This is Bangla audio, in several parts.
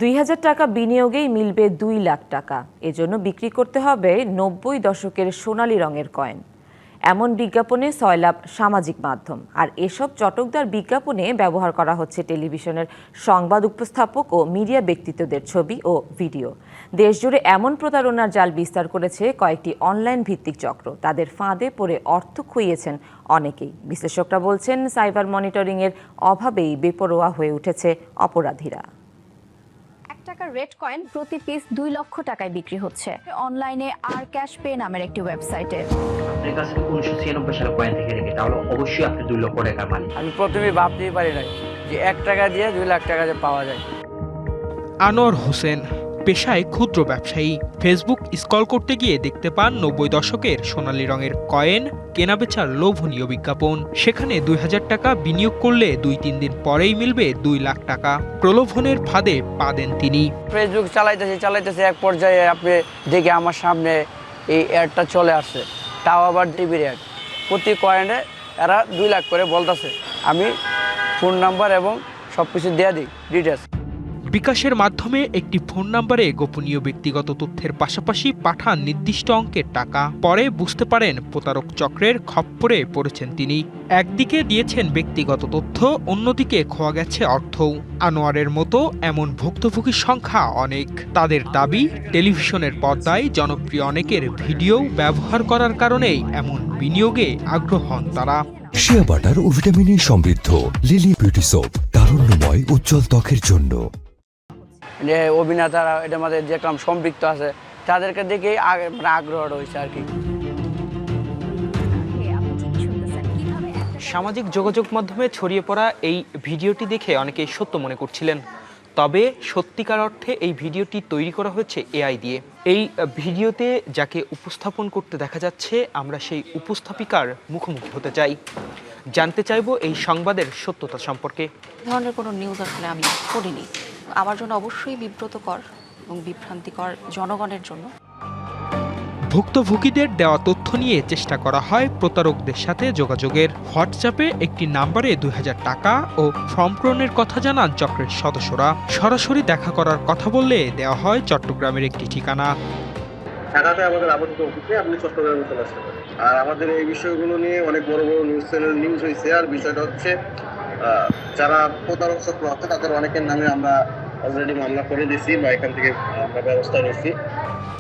২,০০০ টাকা বিনিয়োগেই মিলবে ২ লাখ টাকা। এজন্য বিক্রি করতে হবে ৯০ দশকের সোনালী রঙের কয়েন। এমন বিজ্ঞাপনে সয়লাব সামাজিক মাধ্যম। আর এসব চটকদার বিজ্ঞাপনে ব্যবহার করা হচ্ছে টেলিভিশনের সংবাদ উপস্থাপক ও মিডিয়া ব্যক্তিত্বদের ছবি ও ভিডিও। দেশজুড়ে এমন প্রতারণার জাল বিস্তার করেছে কয়েকটি অনলাইন ভিত্তিক চক্র। তাদের ফাঁদে পড়ে অর্থ খুইয়েছেন অনেকেই। বিশ্লেষকরা বলছেন, সাইবার মনিটরিংয়ের অভাবেই বেপরোয়া হয়ে উঠেছে অপরাধীরা। টাকার রেড কয়েন প্রতি পিস 2 লক্ষ টাকায় বিক্রি হচ্ছে অনলাইনে আর ক্যাশ পে নামের একটি ওয়েবসাইটে। আপনার কাছে 1996 সালে কয়েন থেকে রেখে, তাহলে অবশ্যই আপনি 2 লক্ষ টাকার মালিক। আমি প্রথমে ভাবতেই পারি নাই যে 1 টাকা দিয়ে 2 লাখ টাকা যে পাওয়া যায়। আনোয়ার হোসেন পেশায় ক্ষুদ্র ব্যবসায়ী। ফেসবুক স্ক্রল করতে গিয়ে দেখতে পান 90 দশকের সোনালী রঙের কয়েন কেনাবেচার লোভনীয় বিজ্ঞাপন। সেখানে ২,০০০ টাকা বিনিয়োগ করলে 2-3 দিন পরেই মিলবে 2 লাখ টাকা। প্রলোভনের ফাঁদে পা দেন তিনি। ফেসবুক চালাইতেছে এক পর্যায়ে আপনি দেখে আমার সামনে এই অ্যাডটা চলে আসছে, তাও আবার টিভির অ্যাড। প্রতি কয়েনে এরা 2 লাখ করে বলতেছে। আমি ফোন নাম্বার এবং সব কিছু দিয়ে দিই ডিটেলস। বিকাশের মাধ্যমে একটি ফোন নম্বরে গোপনীয় ব্যক্তিগত তথ্যের পাশাপাশি পাঠান নির্দিষ্ট অঙ্কের টাকা। পরে বুঝতে পারেন প্রতারক চক্রের খপ্পরে পড়েছেন তিনি। একদিকে দিয়েছেন ব্যক্তিগত তথ্য, অন্যদিকে খোয়া গেছে অর্থও। আনোয়ারের মতো এমন ভুক্তভোগীর সংখ্যা অনেক। তাদের দাবি, টেলিভিশনের পর্দায় জনপ্রিয় অনেকের ভিডিও ব্যবহার করার কারণেই এমন বিনিয়োগে আগ্রহ হন তারা। শিয়া বাটার ও ভিটামিনে সমৃদ্ধ লিলি বিউটি সোপ, তারুণ্যময় উজ্জ্বল ত্বকের জন্য। যে অভিনেতারা এটার মধ্যে যেরকম সম্পৃক্ত আছে, তাদেরকে দেখেই আগ্রহটা হয়েছে আর কি। সামাজিক যোগাযোগ মাধ্যমে ছড়িয়ে পড়া এই ভিডিওটি দেখে অনেকেই সত্য মনে করছিলেন। তবে সত্যিকার অর্থে এই ভিডিওটি তৈরি করা হয়েছে এআই দিয়ে। এই ভিডিওতে যাকে উপস্থাপন করতে দেখা যাচ্ছে, আমরা সেই উপস্থাপিকার মুখোমুখি হতে চাই। জানতে চাইব এই সংবাদের সত্যতা সম্পর্কে। ধরনের কোনো নিউজ আসলে আমি পড়িনি। আমার জন্য অবশ্যই বিব্রতকর এবং বিভ্রান্তিকর জনগণের জন্য। ভুক্তভোগীদের দেওয়া তথ্য নিয়ে চেষ্টা করা হয় প্রতারকদের সাথে যোগাযোগের। হোয়াটসঅ্যাপে একটি নাম্বারে ২,০০০ টাকা ও ফর্ম পূরণের কথা জানান চক্রের সদস্যরা। সরাসরি দেখা করার কথা বললে দেওয়া হয় চট্টগ্রামের একটি ঠিকানা। ঢাকাতে আমাদের আপাতত অফিসে, আপনি চট্টগ্রামে চলে আসতে পারেন। আর আমাদের এই বিষয়গুলো নিয়ে অনেক বড় বড় নিউজ চ্যানেল নিউজ হয়েছে। আর বিষয়টা হচ্ছে, যারা প্রতারক চক্র আছে তাদের অনেকের নামে আমরা অলরেডি মামলা করে দিয়েছি বা এখান থেকে আমরা ব্যবস্থা নিয়েছি।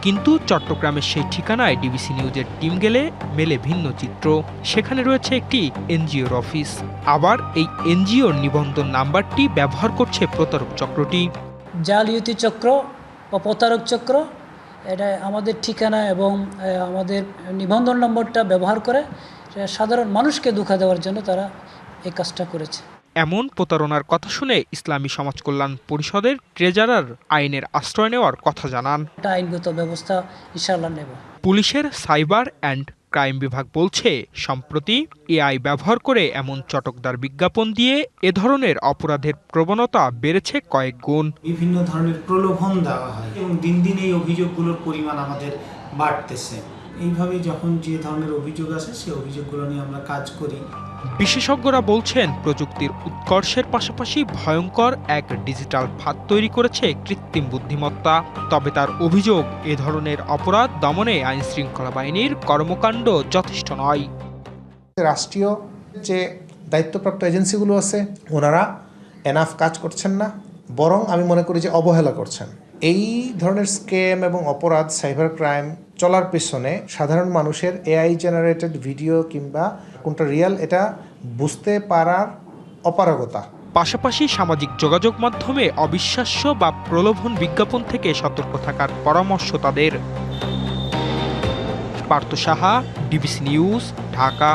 কিন্তু চট্টগ্রামের সেই ঠিকানায় ডিবিসি নিউজের টিম গেলে মেলে ভিন্ন চিত্র। সেখানে রয়েছে একটি এনজিওর অফিস। আবার এই এনজিওর নিবন্ধন নাম্বারটি ব্যবহার করছে প্রতারক চক্রটি। জালিয়াতি চক্র বা প্রতারক চক্র এটা আমাদের ঠিকানা এবং আমাদের নিবন্ধন নম্বরটা ব্যবহার করে সাধারণ মানুষকে ধোঁকা দেওয়ার জন্য তারা এই কাজটা করেছে। এমন প্রতারণার কথা শুনে ইসলামী সমাজ কল্যাণ পরিষদের ট্রেজারার আইনের আশ্রয় নেওয়ার কথা জানান। আইনগত ব্যবস্থা ইনশাআল্লাহ নেব। পুলিশের সাইবার অ্যান্ড ক্রাইম বিভাগ বলছে, সম্প্রতি এআই ব্যবহার করে এমন চটকদার বিজ্ঞাপন দিয়ে এ ধরনের অপরাধের প্রবণতা বেড়েছে কয়েক গুণ। বিভিন্ন ধরনের প্রলোভন দেওয়া হয় এবং দিন দিন এই অভিযোগগুলোর পরিমাণ আমাদের বাড়তেছে। এইভাবে যখন যে ধরনের অভিযোগ আসে সেই অভিযোগগুলো নিয়ে আমরা কাজ করি। বিশেষজ্ঞরা বলছেন, প্রযুক্তির উৎকর্ষের পাশাপাশি ভয়ঙ্কর এক ডিজিটাল ফাঁদ তৈরি করেছে কৃত্রিম বুদ্ধিমত্তা। তবে তার অভিযোগ, এ ধরনের অপরাধ দমনে আইনশৃঙ্খলা বাহিনীর কর্মকাণ্ড যথেষ্ট নয়। রাষ্ট্রীয় যে দায়িত্বপ্রাপ্ত এজেন্সিগুলো আছে, ওনারা এনাফ কাজ করছেন না, বরং আমি মনে করি যে অবহেলা করছেন। এই ধরনের স্ক্যাম এবং অপরাধ, সাইবার ক্রাইম চলার পেছনে সাধারণ মানুষের এআই জেনারেটেড ভিডিও কিংবা কোনটা রিয়েল এটা বুঝতে পারার অপারগতা। পাশাপাশি সামাজিক যোগাযোগ মাধ্যমে অবিশ্বাস্য বা প্রলোভন বিজ্ঞাপন থেকে সতর্ক থাকার পরামর্শ তাদের। Partha Saha, DBC news, Dhaka.